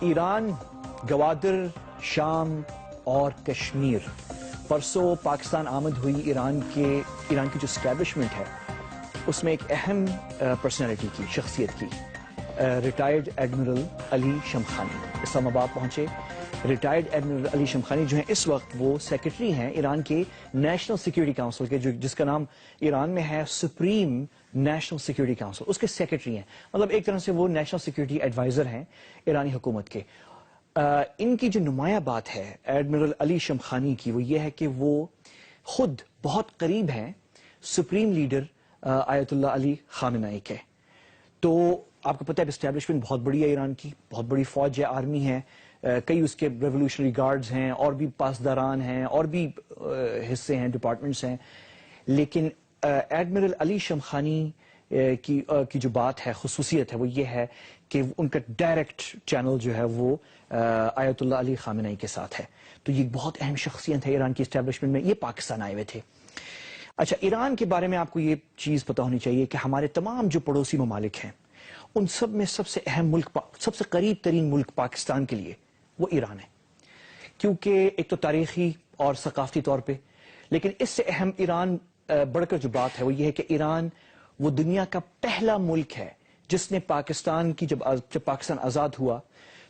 ایران، گوادر، شام اور کشمیر پرسوں پاکستان آمد ہوئی ایران کی جو اسٹیبلشمنٹ ہے اس میں ایک اہم پرسنالٹی کی شخصیت کی ریٹائرڈ ایڈمرل علی شمخانی اسلام آباد پہنچے۔ ریٹائرڈ ایڈمرل علی شمخانی جو ہیں اس وقت وہ سیکرٹری ہیں ایران کے نیشنل سیکیورٹی کاؤنسل کے، جس کا نام ایران میں ہے سپریم نیشنل سیکیورٹی کاؤنسل، اس کے سیکرٹری ہیں۔ مطلب ایک طرح سے وہ نیشنل سیکیورٹی ایڈوائزر ہیں ایرانی حکومت کے۔ ان کی جو نمایاں بات ہے ایڈمرل علی شمخانی کی وہ یہ ہے کہ وہ خود بہت قریب ہیں سپریم لیڈر آیت اللہ علی خامنئی کے۔ تو آپ کو پتہ ہے اسٹیبلشمنٹ بہت بڑی ہے ایران کی، بہت بڑی فوج ہے، آرمی ہے، کئی اس کے ریولوشنری گارڈز ہیں اور بھی پاسداران ہیں اور بھی حصے ہیں، ڈپارٹمنٹس ہیں، لیکن ایڈمرل علی شمخانی کی جو بات ہے، خصوصیت ہے، وہ یہ ہے کہ ان کا ڈائریکٹ چینل جو ہے وہ آیت اللہ علی خامنئی کے ساتھ ہے۔ تو یہ بہت اہم شخصیت ہے ایران کی اسٹیبلشمنٹ میں۔ یہ پاکستان آئے ہوئے تھے۔ اچھا، ایران کے بارے میں آپ کو یہ چیز پتہ ہونی چاہیے کہ ہمارے تمام جو پڑوسی ممالک ہیں ان سب میں سب سے اہم ملک، سب سے قریب ترین ملک پاکستان کے لیے وہ ایران ہے، کیونکہ ایک تو تاریخی اور ثقافتی طور پہ، لیکن اس سے اہم ایران بڑھ کر جو بات ہے وہ یہ ہے کہ ایران وہ دنیا کا پہلا ملک ہے جس نے پاکستان کی جب پاکستان آزاد ہوا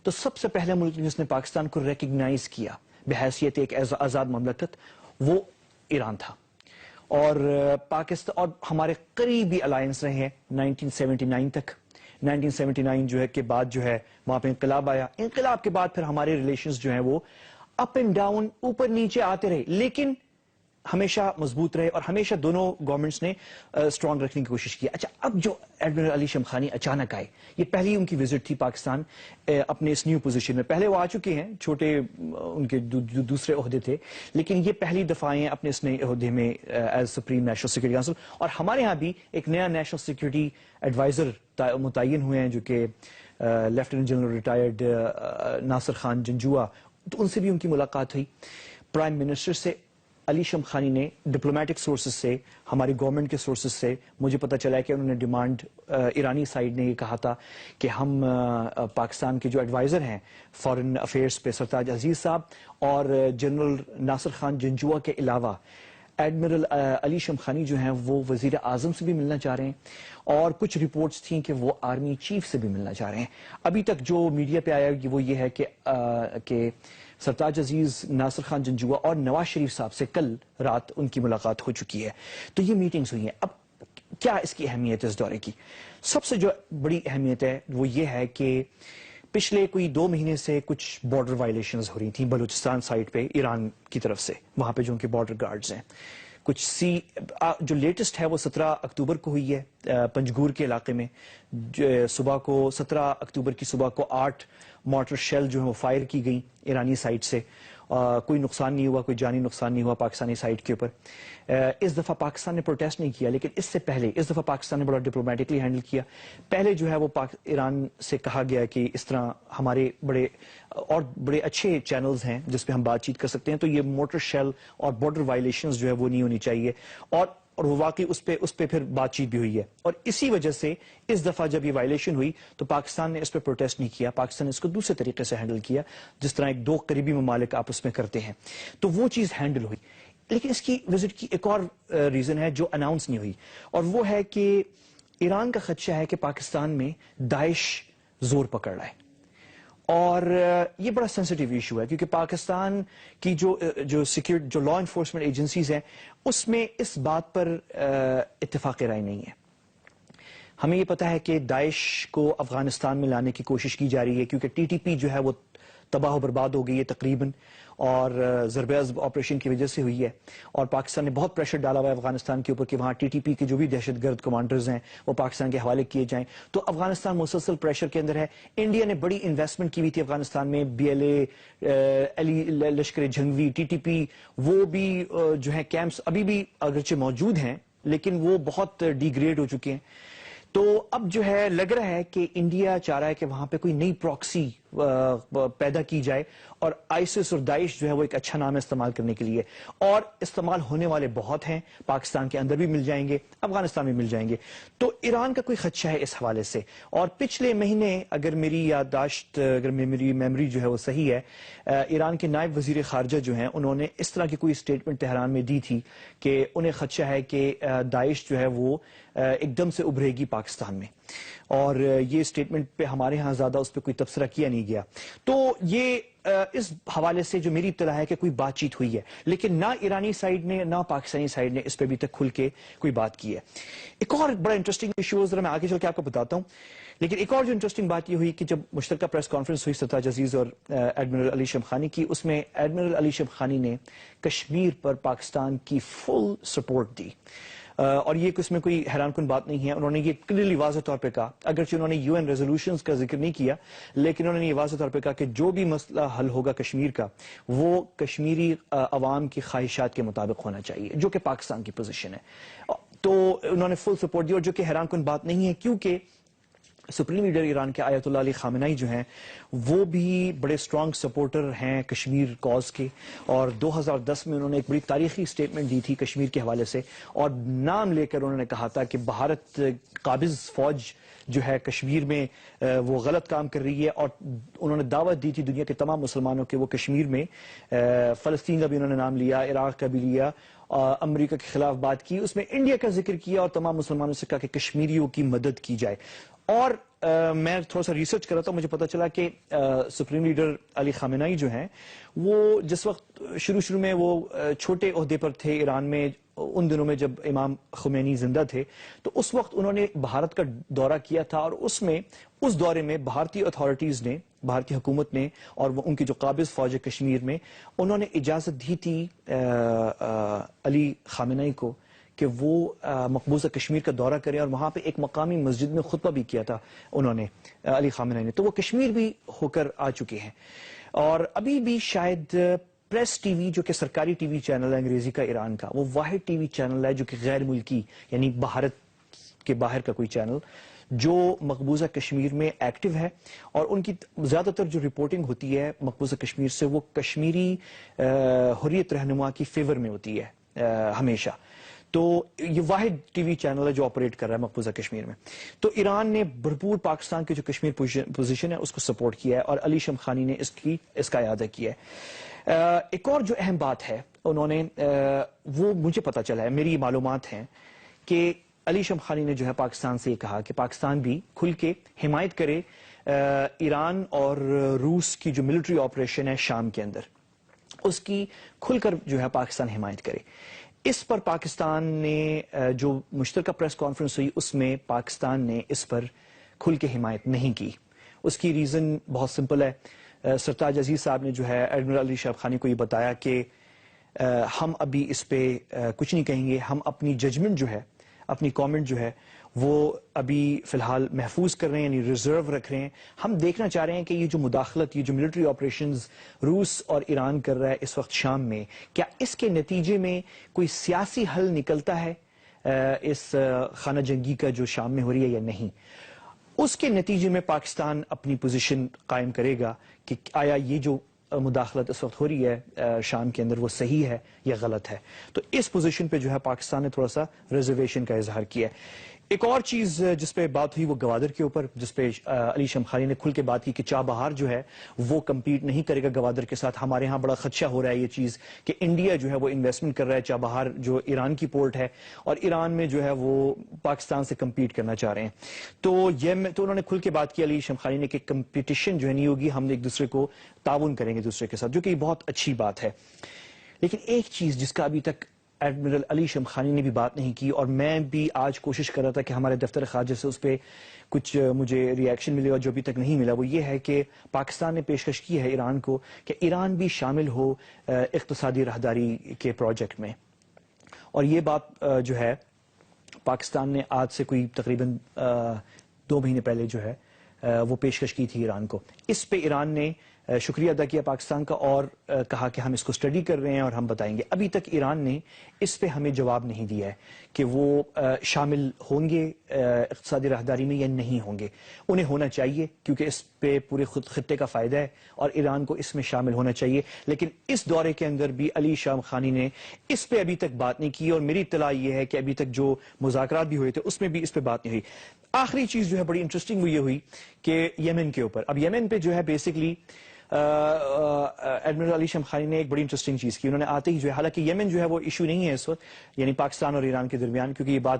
تو سب سے پہلا ملک جس نے پاکستان کو ریکگنائز کیا بحیثیت ایک آزاد مملکت، وہ ایران تھا۔ اور پاکستان اور ہمارے قریبی الائنس رہے ہیں 1979 تک۔ 1979 جو ہے کے بعد جو ہے وہاں پہ انقلاب آیا، انقلاب کے بعد پھر ہمارے ریلیشنز جو ہیں وہ اپ اینڈ ڈاؤن، اوپر نیچے آتے رہے، لیکن ہمیشہ مضبوط رہے اور ہمیشہ دونوں گورنمنٹس نے اسٹرانگ رکھنے کی کوشش کی۔ اچھا، اب جو ایڈمرل علی شمخانی اچانک آئے، یہ پہلی ان کی وزٹ تھی پاکستان اپنے اس نیو پوزیشن میں۔ پہلے وہ آ چکے ہیں، چھوٹے ان کے دوسرے عہدے تھے، لیکن یہ پہلی دفعہ آئے ہیں اپنے اس نئے عہدے میں as supreme national security council. اور ہمارے ہاں بھی ایک نیا نیشنل سیکورٹی ایڈوائزر متعین ہوئے ہیں جو کہ lieutenant general retired Nasir Khan Janjua, تو ان سے بھی ان کی ملاقات ہوئی۔ پرائم منسٹر سے علی شمخانی نے ڈپلومیٹک سورسز سے، ہماری گورنمنٹ کے سورسز سے مجھے پتہ چلا ہے کہ انہوں نے ڈیمانڈ، ایرانی سائڈ نے یہ کہا تھا کہ ہم پاکستان کے جو ایڈوائزر ہیں فارن افیئرس پہ سرتاج عزیز صاحب اور جنرل ناصر خان جنجوعہ کے علاوہ ایڈمرل علی شمخانی جو ہیں وہ وزیر اعظم سے بھی ملنا چاہ رہے ہیں، اور کچھ رپورٹس تھیں کہ وہ آرمی چیف سے بھی ملنا چاہ رہے ہیں۔ ابھی تک جو میڈیا پہ آیا وہ یہ ہے کہ سرتاج عزیز، ناصر خان جنجوعہ اور نواز شریف صاحب سے کل رات ان کی ملاقات ہو چکی ہے۔ تو یہ میٹنگز ہوئی ہیں۔ اب کیا اس کی اہمیت ہے اس دورے کی؟ سب سے جو بڑی اہمیت ہے وہ یہ ہے کہ پچھلے کوئی 2 مہینے سے کچھ بارڈر وائلیشنز ہو رہی تھیں بلوچستان سائٹ پہ ایران کی طرف سے، وہاں پہ جو ان کے بارڈر گارڈز ہیں۔ کچھ جو لیٹسٹ ہے وہ 17 اکتوبر کو ہوئی ہے پنجگور کے علاقے میں، صبح کو 17 اکتوبر کی صبح کو 8 مارٹر شیل جو ہیں وہ فائر کی گئیں ایرانی سائٹ سے۔ کوئی نقصان نہیں ہوا، کوئی جانی نقصان نہیں ہوا پاکستانی سائٹ کے اوپر۔ اس دفعہ پاکستان نے پروٹیسٹ نہیں کیا، لیکن اس سے پہلے اس دفعہ پاکستان نے بڑا ڈپلومیٹکلی ہینڈل کیا۔ پہلے جو ہے وہ ایران سے کہا گیا کہ اس طرح ہمارے بڑے اچھے چینلز ہیں جس پہ ہم بات چیت کر سکتے ہیں، تو یہ موٹر شیل اور بارڈر وائلیشنز جو ہے وہ نہیں ہونی چاہیے، اور وہ واقعی اس پہ پھر بات چیت بھی ہوئی ہے۔ اور اسی وجہ سے اس دفعہ جب یہ وائلیشن ہوئی تو پاکستان نے اس پہ پروٹیسٹ نہیں کیا، پاکستان نے اس کو دوسرے طریقے سے ہینڈل کیا جس طرح ایک 2 قریبی ممالک آپس میں کرتے ہیں، تو وہ چیز ہینڈل ہوئی۔ لیکن اس کی وزٹ کی ایک اور ریزن ہے جو اناؤنس نہیں ہوئی، اور وہ ہے کہ ایران کا خدشہ ہے کہ پاکستان میں داعش زور پکڑ رہا ہے، اور یہ بڑا سینسٹیو ایشو ہے کیونکہ پاکستان کی جو لا انفورسمنٹ ایجنسیز ہیں اس میں اس بات پر اتفاق رائے نہیں ہے۔ ہمیں یہ پتہ ہے کہ داعش کو افغانستان میں لانے کی کوشش کی جا رہی ہے کیونکہ ٹی ٹی پی جو ہے وہ تباہ و برباد ہو گئی ہے تقریباً، اور ضرب عضب آپریشن کی وجہ سے ہوئی ہے، اور پاکستان نے بہت پریشر ڈالا ہوا ہے افغانستان کے اوپر کہ وہاں ٹی ٹی پی کے جو بھی دہشت گرد کمانڈرز ہیں وہ پاکستان کے حوالے کیے جائیں۔ تو افغانستان مسلسل پریشر کے اندر ہے۔ انڈیا نے بڑی انویسٹمنٹ کی ہوئی تھی افغانستان میں، بی ایل اے، لشکر جنگوی، ٹی ٹی پی، وہ بھی جو ہے کیمپس ابھی بھی اگرچہ موجود ہیں لیکن وہ بہت ڈیگریڈ ہو چکے ہیں۔ تو اب جو ہے لگ رہا ہے کہ انڈیا چاہ رہا ہے کہ وہاں پہ کوئی نئی پراکسی پیدا کی جائے اور آئسس اور داعش جو ہے وہ ایک اچھا نام ہے استعمال کرنے کے لیے، اور استعمال ہونے والے بہت ہیں، پاکستان کے اندر بھی مل جائیں گے، افغانستان میں مل جائیں گے. تو ایران کا کوئی خدشہ ہے اس حوالے سے. اور پچھلے مہینے اگر میری یادداشت، اگر میری میموری جو ہے وہ صحیح ہے، ایران کے نائب وزیر خارجہ جو ہیں انہوں نے اس طرح کی کوئی سٹیٹمنٹ تہران میں دی تھی کہ انہیں خدشہ ہے کہ داعش جو ہے وہ ایک دم سے ابھرے گی پاکستان میں، اور یہ سٹیٹمنٹ پہ ہمارے ہاں زیادہ اس پہ کوئی تبصرہ کیا نہیں گیا. تو یہ اس حوالے سے جو میری اطلاع ہے کہ کوئی بات چیت ہوئی ہے، لیکن نہ ایرانی سائیڈ نے نہ پاکستانی سائیڈ نے اس پہ ابھی تک کھل کے کوئی بات کی ہے. ایک اور بڑا انٹرسٹنگ ایشو ذرا میں آگے چل کے آپ کو بتاتا ہوں، لیکن ایک اور جو انٹرسٹنگ بات یہ ہوئی کہ جب مشترکہ پریس کانفرنس ہوئی سرتاج عزیز اور ایڈمرل علی شمخانی کی، اس میں ایڈمرل علی شمخانی نے کشمیر پر پاکستان کی فل سپورٹ دی. اور یہ اس میں کوئی حیران کن بات نہیں ہے. انہوں نے یہ کلیئرلی واضح طور پہ کہا، اگرچہ انہوں نے یو این ریزولوشنز کا ذکر نہیں کیا، لیکن انہوں نے یہ واضح طور پہ کہا کہ جو بھی مسئلہ حل ہوگا کشمیر کا وہ کشمیری عوام کی خواہشات کے مطابق ہونا چاہیے، جو کہ پاکستان کی پوزیشن ہے. تو انہوں نے فل سپورٹ دی، اور جو کہ حیران کن بات نہیں ہے کیونکہ سپریم لیڈر ایران کے آیت اللہ علی خامنائی جو ہیں وہ بھی بڑے سٹرانگ سپورٹر ہیں کشمیر کاز کے، اور 2010 میں انہوں نے ایک بڑی تاریخی سٹیٹمنٹ دی تھی کشمیر کے حوالے سے، اور نام لے کر انہوں نے کہا تھا کہ بھارت قابض فوج جو ہے کشمیر میں وہ غلط کام کر رہی ہے، اور انہوں نے دعوت دی تھی دنیا کے تمام مسلمانوں کے وہ کشمیر میں، فلسطین کا بھی انہوں نے نام لیا، عراق کا بھی لیا، امریکہ کے خلاف بات کی، اس میں انڈیا کا ذکر کیا، اور تمام مسلمانوں سے کہا کہ کشمیریوں کی مدد کی جائے. اور میں تھوڑا سا ریسرچ کر رہا تھا، مجھے پتا چلا کہ سپریم لیڈر علی خامنائی جو ہیں وہ جس وقت شروع میں وہ چھوٹے عہدے پر تھے ایران میں، ان دنوں میں جب امام خمینی زندہ تھے، تو اس وقت انہوں نے بھارت کا دورہ کیا تھا، اور اس دورے میں بھارتی اتھارٹیز نے، بھارتی حکومت نے، اور وہ ان کی جو قابض فوج ہے کشمیر میں، انہوں نے اجازت دی تھی علی خامنائی کو کہ وہ مقبوضہ کشمیر کا دورہ کریں، اور وہاں پہ ایک مقامی مسجد میں خطبہ بھی کیا تھا انہوں نے، علی خامنائی نے. تو وہ کشمیر بھی ہو کر آ چکے ہیں، اور ابھی بھی شاید پریس ٹی وی جو کہ سرکاری ٹی وی چینل ہے انگریزی کا ایران کا، وہ واحد ٹی وی چینل ہے جو کہ غیر ملکی یعنی بھارت کے باہر کا کوئی چینل جو مقبوضہ کشمیر میں ایکٹیو ہے، اور ان کی زیادہ تر جو رپورٹنگ ہوتی ہے مقبوضہ کشمیر سے وہ کشمیری حریت رہنما کی فیور میں ہوتی ہے ہمیشہ. تو یہ واحد ٹی وی چینل ہے جو آپریٹ کر رہا ہے مقبوضہ کشمیر میں. تو ایران نے بھرپور پاکستان کی جو کشمیر پوزیشن ہے اس کو سپورٹ کیا ہے، اور علی شمخانی نے اس کا اعادہ کیا ہے. ایک اور جو اہم بات ہے انہوں نے وہ مجھے پتا چلا ہے، میری معلومات ہیں کہ علی شمخانی نے جو ہے پاکستان سے یہ کہا کہ پاکستان بھی کھل کے حمایت کرے ایران اور روس کی جو ملٹری آپریشن ہے شام کے اندر، اس کی کھل کر جو ہے پاکستان حمایت کرے. اس پر پاکستان نے جو مشترکہ پریس کانفرنس ہوئی اس میں پاکستان نے اس پر کھل کے حمایت نہیں کی. اس کی ریزن بہت سمپل ہے. سرتاج عزیز صاحب نے جو ہے ایڈمرل علی شمخانی کو یہ بتایا کہ ہم ابھی اس پہ کچھ نہیں کہیں گے، ہم اپنی ججمنٹ جو ہے، اپنی کامنٹ جو ہے وہ ابھی فی الحال محفوظ کر رہے ہیں، یعنی ریزرو رکھ رہے ہیں. ہم دیکھنا چاہ رہے ہیں کہ یہ جو مداخلت، یہ جو ملٹری آپریشنز روس اور ایران کر رہا ہے اس وقت شام میں، کیا اس کے نتیجے میں کوئی سیاسی حل نکلتا ہے اس خانہ جنگی کا جو شام میں ہو رہی ہے یا نہیں. اس کے نتیجے میں پاکستان اپنی پوزیشن قائم کرے گا کہ آیا یہ جو مداخلت اس وقت ہو رہی ہے شام کے اندر وہ صحیح ہے یا غلط ہے. تو اس پوزیشن پہ جو ہے پاکستان نے تھوڑا سا ریزرویشن کا اظہار کیا ہے. ایک اور چیز جس پہ بات ہوئی وہ گوادر کے اوپر، جس پہ علی شمخانی نے کھل کے بات کی کہ چابہار جو ہے وہ کمپیٹ نہیں کرے گا گوادر کے ساتھ. ہمارے ہاں بڑا خدشہ ہو رہا ہے یہ چیز کہ انڈیا جو ہے وہ انویسٹمنٹ کر رہا ہے چابہار جو ایران کی پورٹ ہے، اور ایران میں جو ہے وہ پاکستان سے کمپیٹ کرنا چاہ رہے ہیں. تو انہوں نے کھل کے بات کی علی شمخانی نے کہ کمپٹیشن جو ہے نہیں ہوگی، ہم ایک دوسرے کو تعاون کریں گے دوسرے کے ساتھ، جو کہ بہت اچھی بات ہے. لیکن ایک چیز جس کا ابھی تک ایڈمرل علی شمخانی نے بھی بات نہیں کی، اور میں بھی آج کوشش کر رہا تھا کہ ہمارے دفتر خارجہ سے اس پہ کچھ مجھے ری ایکشن ملے، اور جو ابھی تک نہیں ملا وہ یہ ہے کہ پاکستان نے پیشکش کی ہے ایران کو کہ ایران بھی شامل ہو اقتصادی راہداری کے پروجیکٹ میں. اور یہ بات جو ہے پاکستان نے آج سے کوئی تقریباً 2 مہینے پہلے جو ہے وہ پیشکش کی تھی ایران کو. اس پہ ایران نے شکریہ ادا کیا پاکستان کا اور کہا کہ ہم اس کو اسٹڈی کر رہے ہیں اور ہم بتائیں گے. ابھی تک ایران نے اس پہ ہمیں جواب نہیں دیا ہے کہ وہ شامل ہوں گے اقتصادی راہداری میں یا نہیں ہوں گے. انہیں ہونا چاہیے کیونکہ اس پہ پورے خطے کا فائدہ ہے اور ایران کو اس میں شامل ہونا چاہیے. لیکن اس دورے کے اندر بھی علی شاہ خانی نے اس پہ ابھی تک بات نہیں کی اور میری اطلاع یہ ہے کہ ابھی تک جو مذاکرات بھی ہوئے تھے اس میں بھی اس پہ بات نہیں ہوئی. آخری چیز جو ہے بڑی انٹرسٹنگ وہ یہ ہوئی کہ یمن کے اوپر. اب یمن پہ جو ہے بیسکلی ایڈمرل علی شمخانی نے ایک بڑی انٹرسٹنگ چیز کی. انہوں نے آتے ہی جو ہے, حالانکہ یمن جو ہے وہ ایشو نہیں ہے اس وقت, یعنی پاکستان اور ایران کے درمیان, کیونکہ یہ بات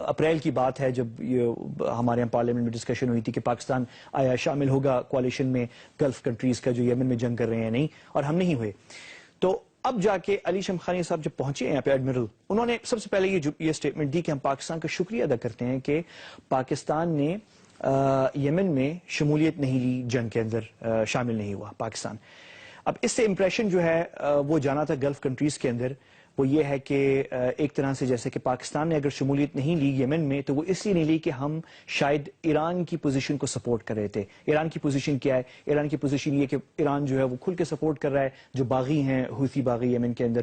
اپریل کی بات ہے جب یہ ہمارے یہاں پارلیمنٹ میں ڈسکشن ہوئی تھی کہ پاکستان آیا شامل ہوگا کوalition میں گلف کنٹریز کا جو یمن میں جنگ کر رہے ہیں, نہیں, اور ہم نہیں ہوئے. تو اب جا کے علی شمخانی صاحب جب پہنچے یہاں پہ ایڈمرل, انہوں نے سب سے پہلے یہ اسٹیٹمنٹ دی کہ ہم پاکستان کا شکریہ ادا کرتے ہیں کہ پاکستان نے یمن میں شمولیت نہیں لی, جنگ کے اندر شامل نہیں ہوا پاکستان. اب اس سے امپریشن جو ہے وہ جانا تھا گلف کنٹریز کے اندر, وہ یہ ہے کہ ایک طرح سے جیسے کہ پاکستان نے اگر شمولیت نہیں لی یمن میں تو وہ اس لیے نہیں لی کہ ہم شاید ایران کی پوزیشن کو سپورٹ کر رہے تھے. ایران کی پوزیشن کیا ہے؟ ایران کی پوزیشن یہ کہ ایران جو ہے وہ کھل کے سپورٹ کر رہا ہے جو باغی ہیں, حوثی باغی یمن کے اندر.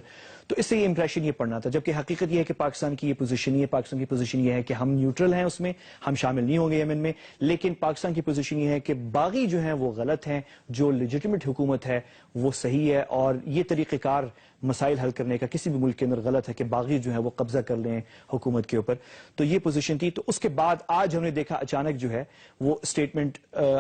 تو اس سے یہ امپریشن یہ پڑنا تھا, جبکہ حقیقت یہ ہے کہ پاکستان کی یہ پوزیشن نہیں ہے. پاکستان کی پوزیشن یہ ہے کہ ہم نیوٹرل ہیں, اس میں ہم شامل نہیں ہوں گے یمن میں. لیکن پاکستان کی پوزیشن یہ ہے کہ باغی جو ہیں وہ غلط ہیں, جو لیجٹیمیٹ حکومت ہے وہ صحیح ہے, اور یہ طریقہ کار مسائل حل کرنے کا کسی بھی ملک کے اندر غلط ہے کہ باغی جو ہے وہ قبضہ کر لیں حکومت کے اوپر. تو یہ پوزیشن تھی. تو اس کے بعد آج ہم نے دیکھا اچانک جو ہے وہ اسٹیٹمنٹ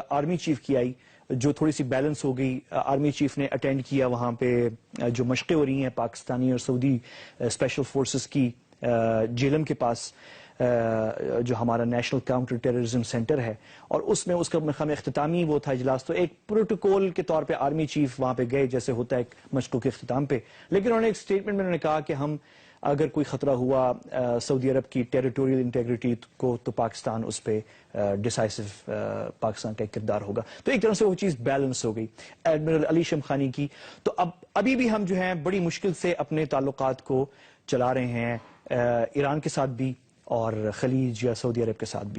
آرمی چیف کی آئی جو تھوڑی سی بیلنس ہو گئی. آرمی چیف نے اٹینڈ کیا وہاں پہ جو مشقیں ہو رہی ہیں پاکستانی اور سعودی اسپیشل فورسز کی جیلم کے پاس, جو ہمارا نیشنل کاؤنٹر ٹیررزم سینٹر ہے, اور اس میں اس کا اختتامی وہ تھا اجلاس. تو ایک پروٹوکول کے طور پہ آرمی چیف وہاں پہ گئے جیسے ہوتا ہے ایک مشقوں کے اختتام پہ, لیکن انہوں نے ایک اسٹیٹمنٹ میں انہوں نے کہا کہ ہم اگر کوئی خطرہ ہوا سعودی عرب کی ٹیریٹوریل انٹیگریٹی کو تو پاکستان اس پہ ڈیسائسو پاکستان کا ایک کردار ہوگا. تو ایک طرح سے وہ چیز بیلنس ہو گئی ایڈمرل علی شمخانی کی. تو ابھی بھی ہم جو ہیں بڑی مشکل سے اپنے تعلقات کو چلا رہے ہیں ایران کے ساتھ بھی اور خلیج یا سعودی عرب کے ساتھ بھی.